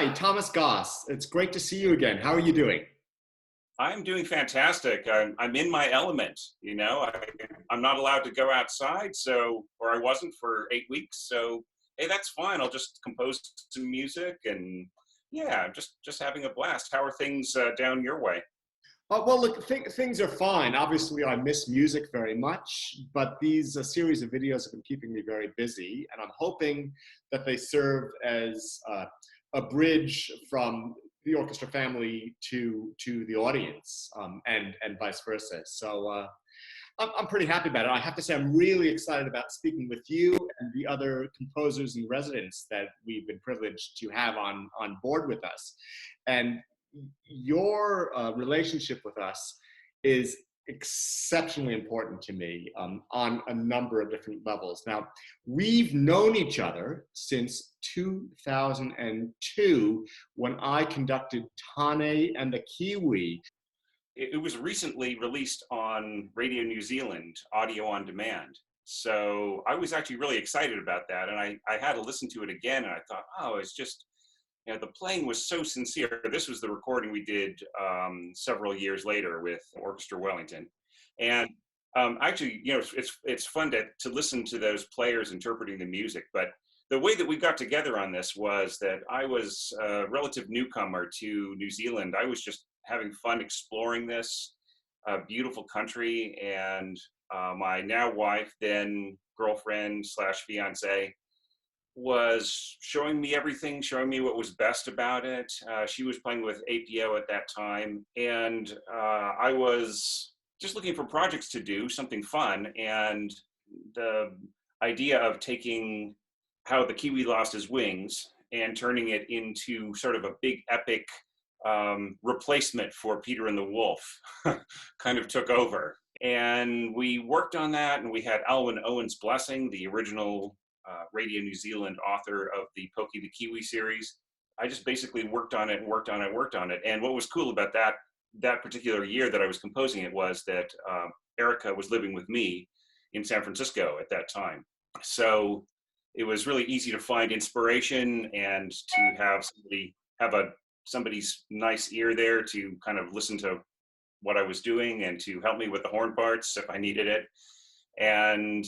Hi, Thomas Goss. It's great to see you again. How are you doing? I'm doing fantastic. I'm in my element. I'm not allowed to go outside, or I wasn't for 8 weeks. So, hey, that's fine. I'll just compose some music, and yeah, just having a blast. How are things down your way? Well, look, things are fine. Obviously, I miss music very much, but these series of videos have been keeping me very busy, and I'm hoping that they serve as a bridge from the orchestra family to the audience, and vice versa. So I'm pretty happy about it. I have to say, I'm really excited about speaking with you and the other composers and residents that we've been privileged to have on board with us. And your relationship with us is exceptionally important to me on a number of different levels. Now, we've known each other since 2002 when I conducted Thani and the Kiwi. It was recently released on Radio New Zealand, audio on demand. So I was actually really excited about that, and I had to listen to it again, and I thought, oh, it's just, the playing was so sincere. This was the recording we did several years later with Orchestra Wellington. And actually, it's fun to listen to those players interpreting the music. But the way that we got together on this was that I was a relative newcomer to New Zealand. I was just having fun exploring this beautiful country. And my now wife, then girlfriend / fiance, was showing me everything, showing me what was best about it. She was playing with APO at that time, and I was just looking for projects to do, something fun. And the idea of taking How the Kiwi Lost His Wings and turning it into sort of a big epic replacement for Peter and the Wolf kind of took over. And we worked on that, and we had Alwyn Owen's blessing, the original Radio New Zealand author of the Pokey the Kiwi series. I just basically worked on it. And what was cool about that particular year that I was composing it was that Erica was living with me in San Francisco at that time. So it was really easy to find inspiration and to have somebody's nice ear there to kind of listen to what I was doing and to help me with the horn parts if I needed it. And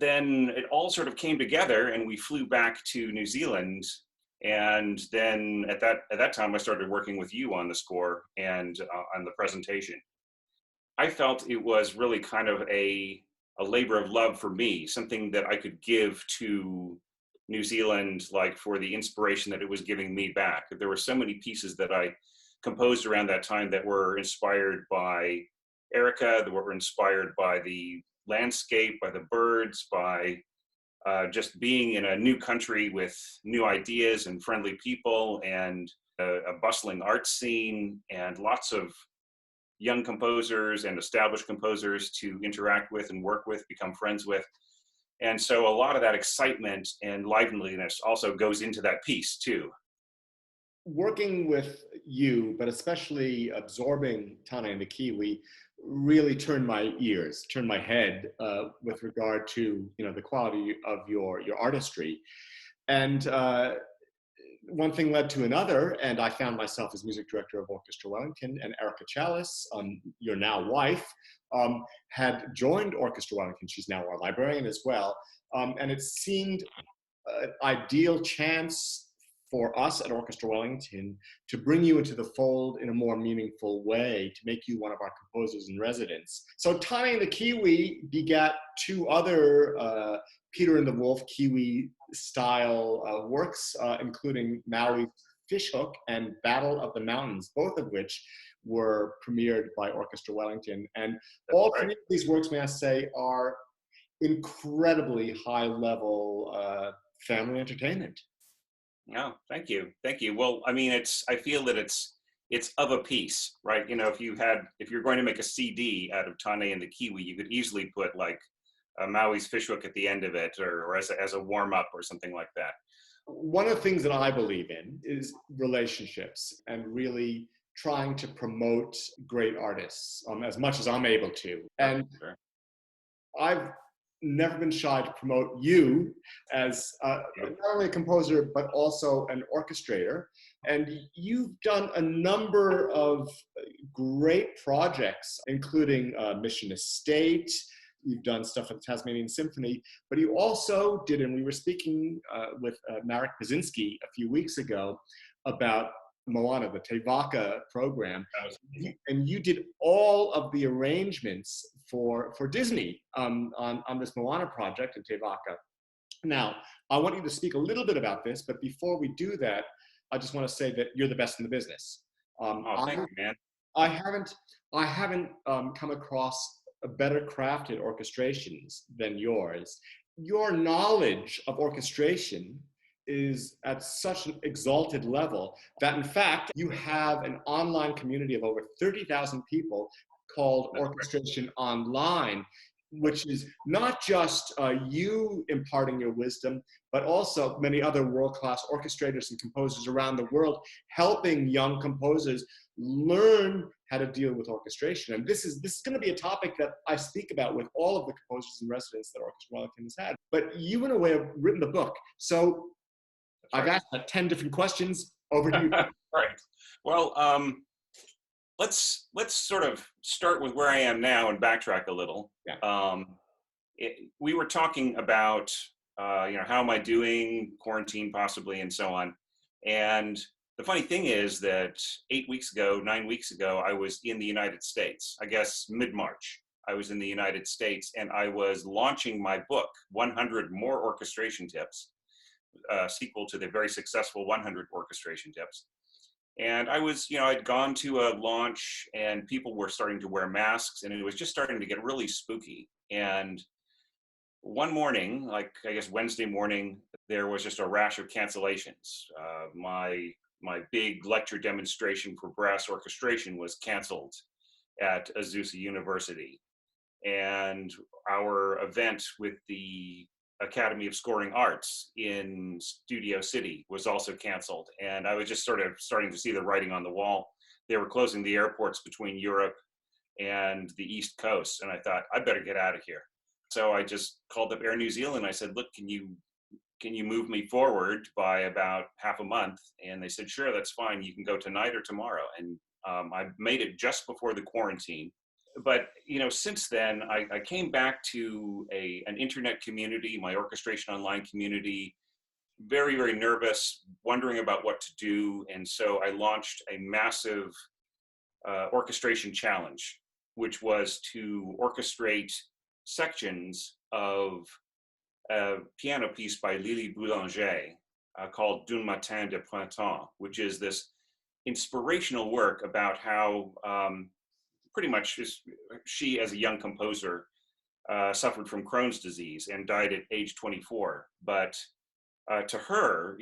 then it all sort of came together, and we flew back to New Zealand. And then at that time, I started working with you on the score and on the presentation. I felt it was really kind of a labor of love for me, something that I could give to New Zealand, like for the inspiration that it was giving me back. There were so many pieces that I composed around that time that were inspired by Erica, that were inspired by the landscape, by the birds, by just being in a new country with new ideas and friendly people and a bustling art scene and lots of young composers and established composers to interact with and work with, become friends with. And so a lot of that excitement and liveliness also goes into that piece too. Working with you, but especially absorbing Thani and the Kiwi, really turned my head with regard to the quality of your artistry. And one thing led to another, and I found myself as music director of Orchestra Wellington, and Erica Chalice, your now wife, had joined Orchestra Wellington. She's now our librarian as well. And it seemed an ideal chance for us at Orchestra Wellington to bring you into the fold in a more meaningful way, to make you one of our composers in residence. So Thani and the Kiwi begat two other Peter and the Wolf Kiwi style works, including Maui's Fishhook and Battle of the Mountains, both of which were premiered by Orchestra Wellington. And all three of these works, may I say, are incredibly high-level family entertainment. No, thank you. Well, I mean, I feel that it's of a piece, right? If you're going to make a CD out of Thani and the Kiwi, you could easily put like Maui's Fishhook at the end of it, or as a warm up or something like that. One of the things that I believe in is relationships and really trying to promote great artists as much as I'm able to. And Sure. I've never been shy to promote you as not only a composer, but also an orchestrator. And you've done a number of great projects, including Mission Estate. You've done stuff with the Tasmanian Symphony, but you also did, and we were speaking with Marek Kaczynski a few weeks ago about Moana, the Tevaka program, and you did all of the arrangements for Disney on this Moana project in Tevaka. Now, I want you to speak a little bit about this, but before we do that, I just want to say that you're the best in the business. Thank you, man. I haven't come across better crafted orchestrations than yours. Your knowledge of orchestration is at such an exalted level that, in fact, you have an online community of over 30,000 people called Orchestration Online, which is not just you imparting your wisdom, but also many other world-class orchestrators and composers around the world helping young composers learn how to deal with orchestration. And this is going to be a topic that I speak about with all of the composers in residence that Orchestra Wellington has had. But you, in a way, have written the book. So I've asked 10 different questions. Over to you. Right. Well, let's sort of start with where I am now and backtrack a little. Yeah. We were talking about, how am I doing, quarantine possibly, and so on. And the funny thing is that 9 weeks ago, I was in the United States. I guess mid-March, I was in the United States, and I was launching my book, 100 More Orchestration Tips, sequel to the very successful 100 Orchestration Tips. And I was, I'd gone to a launch and people were starting to wear masks and it was just starting to get really spooky. And one morning, like I guess Wednesday morning, there was just a rash of cancellations. My big lecture demonstration for brass orchestration was canceled at Azusa University. And our event with the Academy of Scoring Arts in Studio City was also canceled. And I was just sort of starting to see the writing on the wall. They were closing the airports between Europe and the East Coast. And I thought, I better get out of here. So I just called up Air New Zealand. I said, look, can you move me forward by about half a month? And they said, sure, that's fine. You can go tonight or tomorrow. And I made it just before the quarantine. But, since then, I came back to an internet community, my Orchestration Online community, very, very nervous, wondering about what to do. And so I launched a massive orchestration challenge, which was to orchestrate sections of a piano piece by Lily Boulanger called D'un Matin de Printemps, which is this inspirational work about how pretty much she, as a young composer, suffered from Crohn's disease and died at age 24. But to her,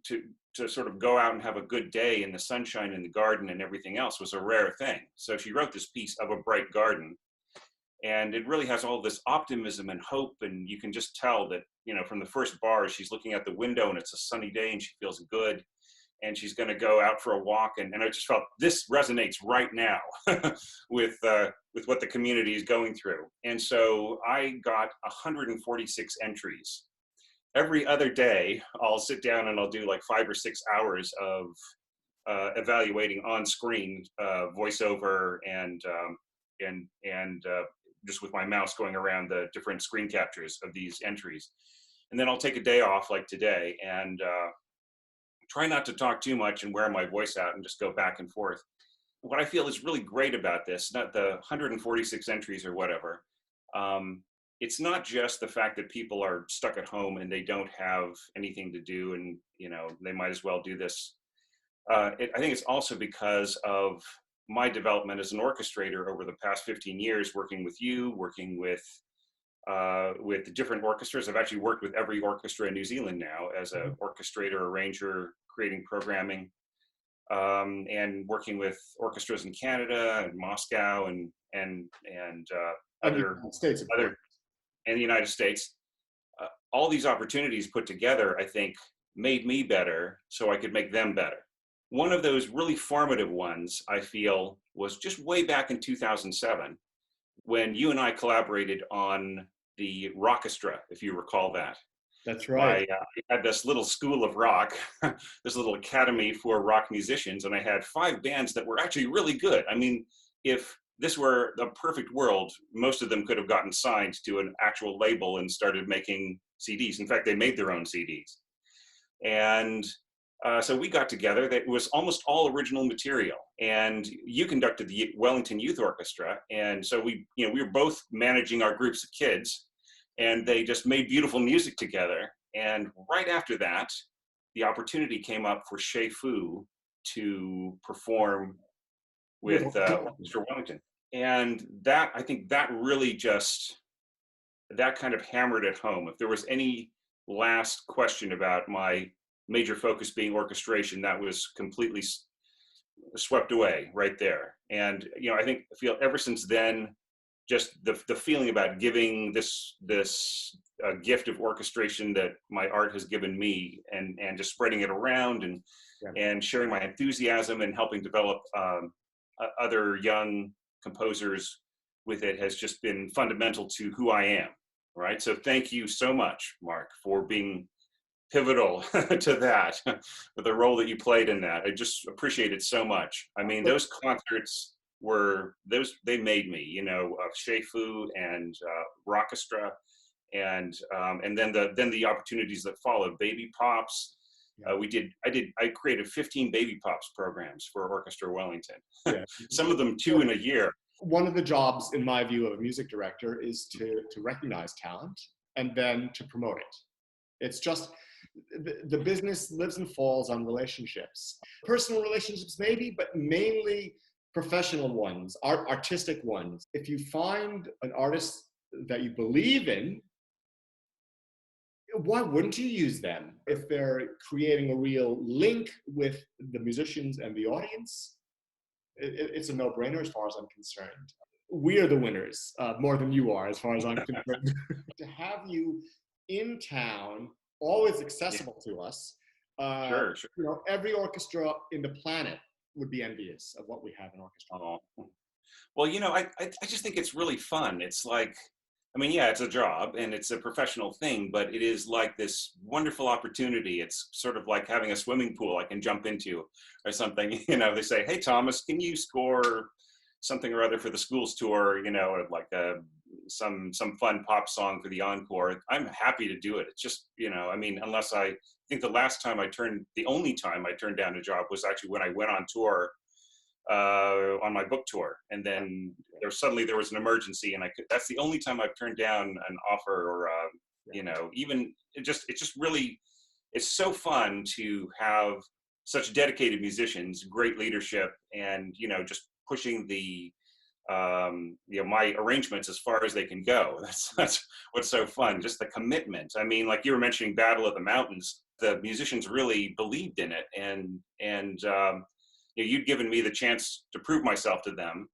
to sort of go out and have a good day in the sunshine in the garden and everything else was a rare thing. So she wrote this piece of a bright garden. And it really has all this optimism and hope. And you can just tell that, from the first bar, she's looking out the window and it's a sunny day and she feels good. And she's going to go out for a walk. And I just felt this resonates right now with what the community is going through. And so I got 146 entries. Every other day, I'll sit down and I'll do like 5 or 6 hours of evaluating on screen voiceover and just with my mouse going around the different screen captures of these entries. And then I'll take a day off like today and try not to talk too much and wear my voice out and just go back and forth. What I feel is really great about this, not the 146 entries or whatever, it's not just the fact that people are stuck at home and they don't have anything to do and, they might as well do this. I think it's also because of my development as an orchestrator over the past 15 years, working with you, working with different orchestras. I've actually worked with every orchestra in New Zealand now as an orchestrator, arranger, creating programming, and working with orchestras in Canada and Moscow and other and the United States. All these opportunities put together, I think, made me better so I could make them better. One of those really formative ones, I feel, was just way back in 2007 when you and I collaborated on the Rock Astre, if you recall that. That's right. I had this little school of rock, this little academy for rock musicians, and I had 5 bands that were actually really good. I mean, if this were the perfect world, most of them could have gotten signed to an actual label and started making CDs. In fact, they made their own CDs. And so we got together. That was almost all original material. And you conducted the Wellington Youth Orchestra, and so we were both managing our groups of kids, and they just made beautiful music together. And right after that, the opportunity came up for Shea Fu to perform with Orchestra Wellington. And that, I think that really just, that kind of hammered it home. If there was any last question about my major focus being orchestration, that was completely swept away right there. And, I feel ever since then, just the feeling about giving this gift of orchestration that my art has given me, and just spreading it around, and sharing my enthusiasm and helping develop other young composers with it, has just been fundamental to who I am. Right. So thank you so much, Mark, for being pivotal to that, for the role that you played in that. I just appreciate it so much. I mean, those concerts they made me, Shea Fu and Rock Astre, and then the opportunities that followed, Baby Pops. I created 15 Baby Pops programs for Orchestra Wellington. Yeah. Some of them 2 in a year. One of the jobs, in my view, of a music director is to recognize talent and then to promote it. It's just, the business lives and falls on relationships. Personal relationships maybe, but mainly professional ones, artistic ones. If you find an artist that you believe in, why wouldn't you use them? If they're creating a real link with the musicians and the audience, it's a no-brainer as far as I'm concerned. We are the winners, more than you are, as far as I'm concerned. To have you in town, always accessible to us. Sure. Every orchestra in the planet would be envious of what we have in orchestra. Oh. Well, I just think it's really fun. It's like, it's a job and it's a professional thing, but it is like this wonderful opportunity. It's sort of like having a swimming pool I can jump into or something. They say, hey, Thomas, can you score something or other for the schools tour, like some fun pop song for the encore. I'm happy to do it. It's just, unless I think the only time I turned down a job was actually when I went on tour, on my book tour, and then there was an emergency, and that's the only time I've turned down an offer, or even it's just really, it's so fun to have such dedicated musicians, great leadership, and just pushing the my arrangements as far as they can go. That's what's so fun, just the commitment. Like you were mentioning Battle of the Mountains, the musicians really believed in it, and you'd given me the chance to prove myself to them.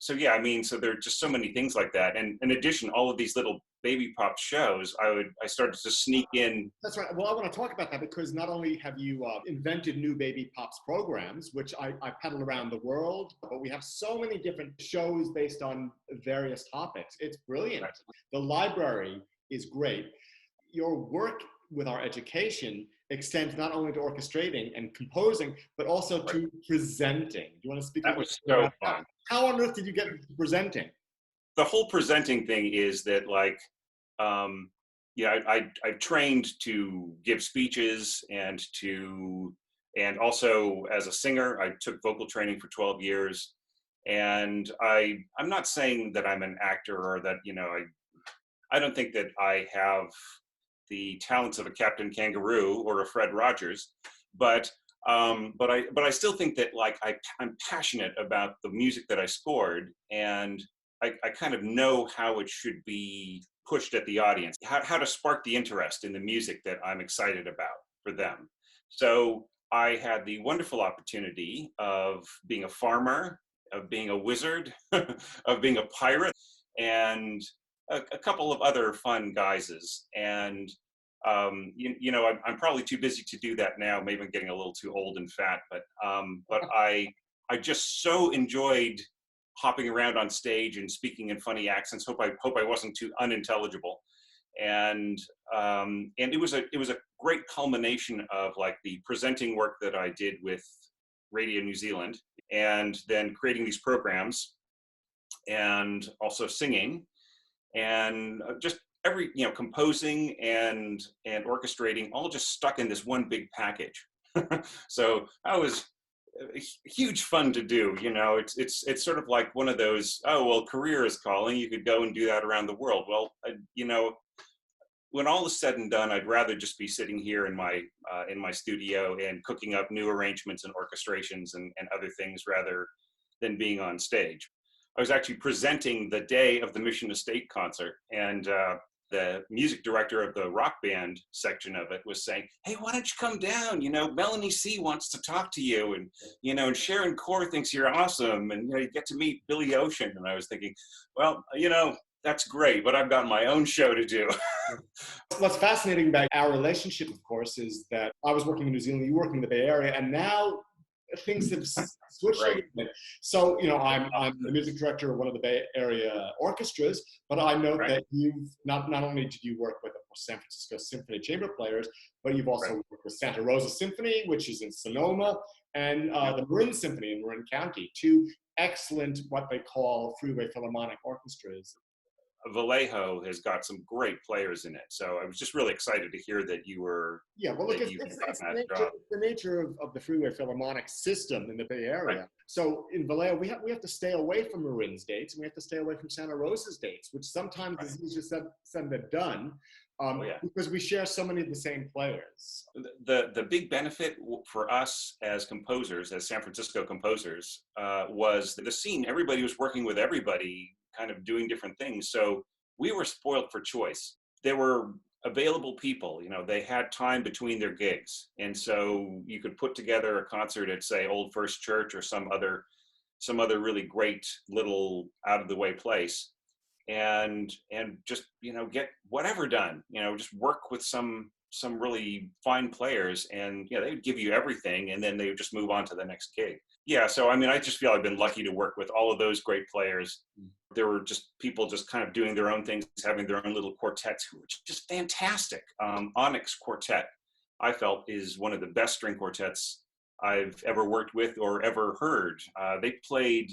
So so there are just so many things like that. And in addition, all of these little Baby Pop shows, I started to sneak in. That's right. Well, I want to talk about that, because not only have you invented new Baby Pops programs, which I peddle around the world, but we have so many different shows based on various topics. It's brilliant. Right. The library is great. Your work with our education extends not only to orchestrating and composing, but also to presenting. Do you want to speak? That was so fun. How on earth did you get into presenting? The whole presenting thing is that, like, I've trained to give speeches, and also as a singer. I took vocal training for 12 years, and I'm not saying that I'm an actor, or that I don't think that I have the talents of a Captain Kangaroo or a Fred Rogers, but I still think that, like, I'm passionate about the music that I scored, and I kind of know how it should be pushed at the audience, how to spark the interest in the music that I'm excited about for them. So I had the wonderful opportunity of being a farmer, of being a wizard, of being a pirate, and a couple of other fun guises. And I'm probably too busy to do that now. Maybe I'm getting a little too old and fat, but I just so enjoyed hopping around on stage and speaking in funny accents. Hope I wasn't too unintelligible. And it was a great culmination of like the presenting work that I did with Radio New Zealand, and then creating these programs, and also singing, and just composing and orchestrating, all just stuck in this one big package. So that was huge fun to do. It's sort of like one of those, oh well, career is calling, you could go and do that around the world. Well, when all is said and done, I'd rather just be sitting here in my studio and cooking up new arrangements and orchestrations and other things, rather than being on stage. I was actually presenting the day of the Mission Estate concert, and the music director of the rock band section of it was saying, "Hey, why don't you come down? Melanie C wants to talk to you, and and Sharon Core thinks you're awesome, and you get to meet Billy Ocean." And I was thinking, well, that's great, but I've got my own show to do. What's fascinating about our relationship, of course, is that I was working in New Zealand, you working in the Bay Area, and now things have switched a little bit. So, I'm the music director of one of the Bay Area orchestras, but I note that you've not only did you work with, of course, San Francisco Symphony chamber players, but you've also worked with Santa Rosa Symphony, which is in Sonoma, and the Marin Symphony in Marin County, two excellent, what they call freeway philharmonic orchestras. Vallejo has got some great players in it, so I was just really excited to hear that you were. Yeah, well, look, it's the nature of the freeway philharmonic system in the Bay Area. Right. So in Vallejo, we have to stay away from Marin's dates, and we have to stay away from Santa Rosa's dates, which sometimes is easier said than done, because we share so many of the same players. The big benefit for us as composers, as San Francisco composers, was the scene. Everybody was working with everybody, kind of doing different things. So we were spoiled for choice. There were available people, they had time between their gigs. And so you could put together a concert at, say, Old First Church or some other really great little out of the way place, and just, get whatever done, just work with some really fine players, and they would give you everything, and then they would just move on to the next gig. Yeah, so I just feel I've been lucky to work with all of those great players. There were just people just kind of doing their own things, having their own little quartets, who were just fantastic. Onyx Quartet, I felt, is one of the best string quartets I've ever worked with or ever heard. They played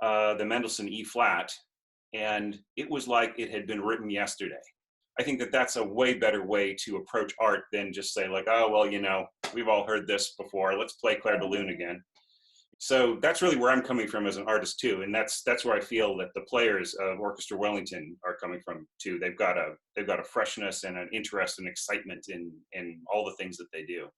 the Mendelssohn E flat, and it was like it had been written yesterday. I think that's a way better way to approach art than just say like, oh, well, we've all heard this before, let's play Clair de Lune again. So that's really where I'm coming from as an artist too, and that's where I feel that the players of Orchestra Wellington are coming from too. They've got a freshness and an interest and excitement in all the things that they do.